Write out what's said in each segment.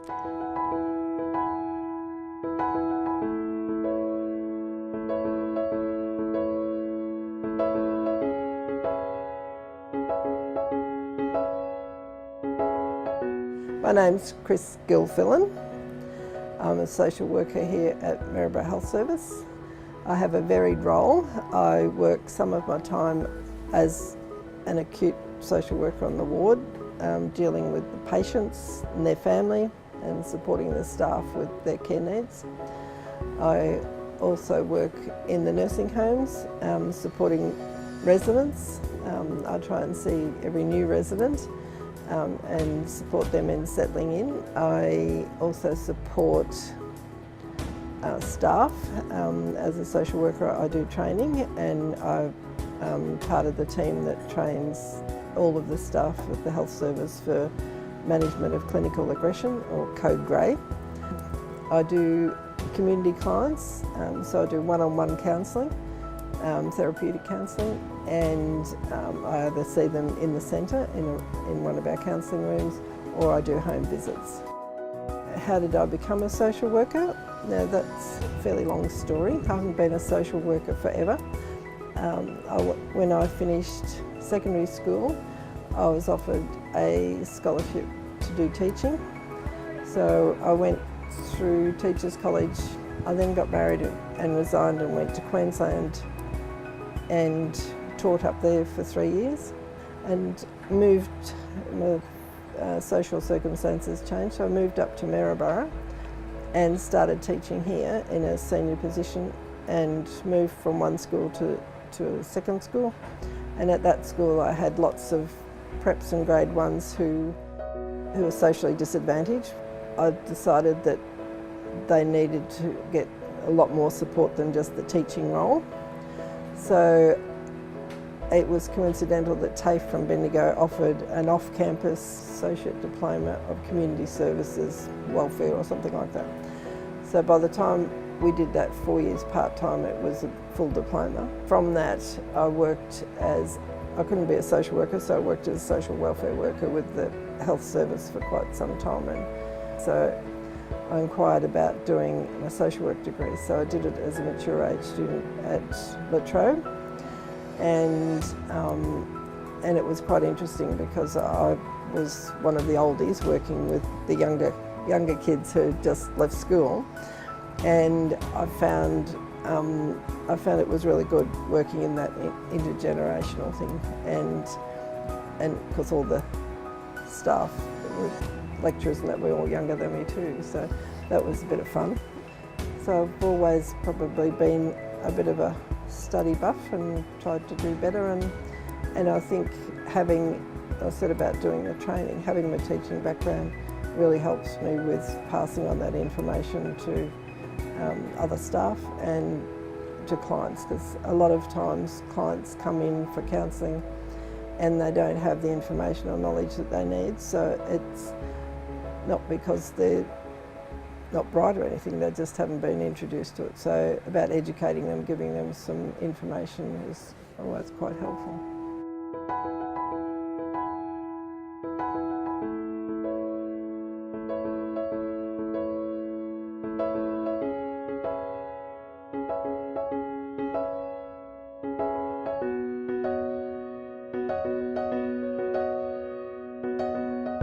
My name's Chris Gilfillan. I'm a social worker here at Maryborough Health Service. I have a varied role. I work some of my time as an acute social worker on the ward, dealing with the patients and their family and supporting the staff with their care needs. I also work in the nursing homes, supporting residents. I try and see every new resident and support them in settling in. I also support staff. As a social worker, I do training, and I'm part of the team that trains all of the staff of the health service for management of clinical aggression, or Code Grey. I do community clients, so I do one-on-one counselling, therapeutic counselling, and I either see them in the centre in one of our counselling rooms, or I do home visits. How did I become a social worker? Now that's a fairly long story. I haven't been a social worker forever. When I finished secondary school, I was offered a scholarship to do teaching. So I went through Teachers College. I then got married and resigned and went to Queensland and taught up there for 3 years, and moved. My social circumstances changed, so I moved up to Maryborough and started teaching here in a senior position, and moved from one school to a second school. And at that school I had lots of preps and grade ones who were socially disadvantaged. I decided that they needed to get a lot more support than just the teaching role. So it was coincidental that TAFE from Bendigo offered an off-campus associate diploma of community services, welfare or something like that. So by the time we did that 4 years part-time, it was a full diploma. From that I worked I couldn't be a social worker, so I worked as a social welfare worker with the health service for quite some time. And so I inquired about doing a social work degree, so I did it as a mature age student at La Trobe. And it was quite interesting because I was one of the oldies working with the younger kids who had just left school, and I found it was really good working in that intergenerational thing, and of course all the staff, lecturers and that, were all younger than me too, so that was a bit of fun. So I've always probably been a bit of a study buff and tried to do better, and I think I said about doing the training, having my teaching background really helps me with passing on that information to other staff and to clients, because a lot of times clients come in for counselling and they don't have the information or knowledge that they need, so it's not because they're not bright or anything, they just haven't been introduced to it. So about educating them, giving them some information is always quite helpful.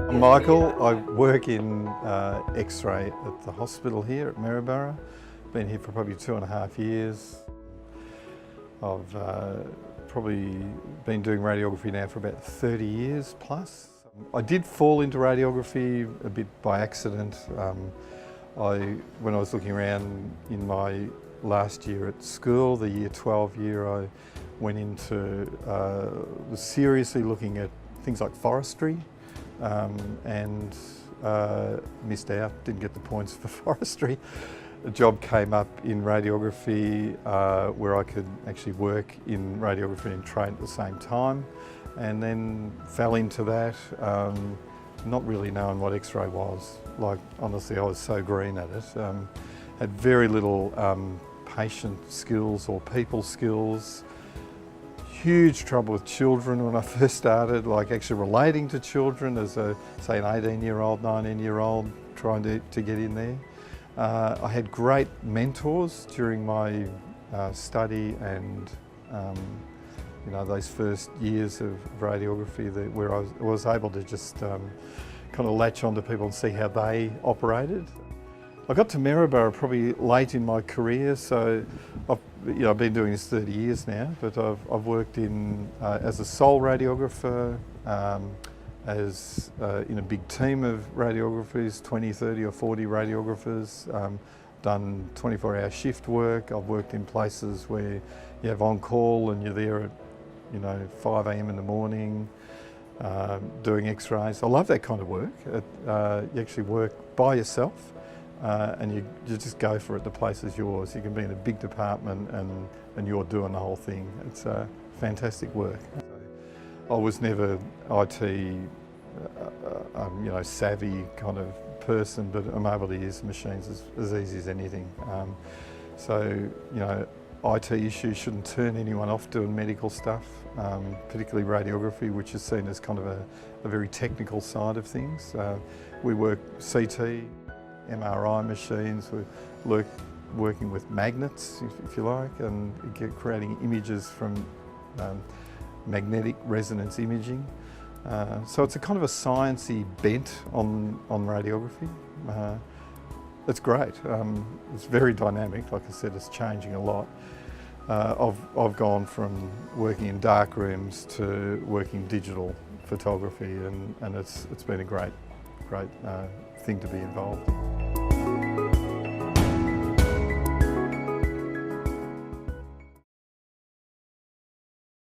I'm Michael. I work in X-ray at the hospital here at Maryborough. Been here for probably 2.5 years. I've probably been doing radiography now for about 30 years plus. I did fall into radiography a bit by accident. When I was looking around in my last year at school, the year 12 year, I went into, was seriously looking at things like forestry. And missed out, didn't get the points for forestry. A job came up in radiography where I could actually work in radiography and train at the same time, and then fell into that, not really knowing what X-ray was. Like, honestly, I was so green at it. Had very little patient skills or people skills. Huge trouble with children when I first started, like actually relating to children as say an 18-year-old, 19-year-old. trying to get in there. I had great mentors during my study and you know, those first years of radiography where I was able to just kind of latch onto people and see how they operated. I got to Maryborough probably late in my career, so I've been doing this 30 years now, but I've worked in as a sole radiographer, as in a big team of radiographers, 20, 30 or 40 radiographers, done 24-hour shift work. I've worked in places where you have on-call and you're there at 5 a.m. in the morning, doing x-rays. I love that kind of work. You actually work by yourself and you just go for it. The place is yours. You can be in a big department and you're doing the whole thing. It's fantastic work. I was never IT savvy kind of person, but I'm able to use machines as easy as anything. IT issues shouldn't turn anyone off doing medical stuff, particularly radiography, which is seen as kind of a very technical side of things. We work CT, MRI machines, we're working with magnets, if you like, and creating images from magnetic resonance imaging. So it's a kind of a sciencey bent on radiography. It's great. It's very dynamic. Like I said, it's changing a lot. I've gone from working in dark rooms to working digital photography, and it's been a great thing to be involved in.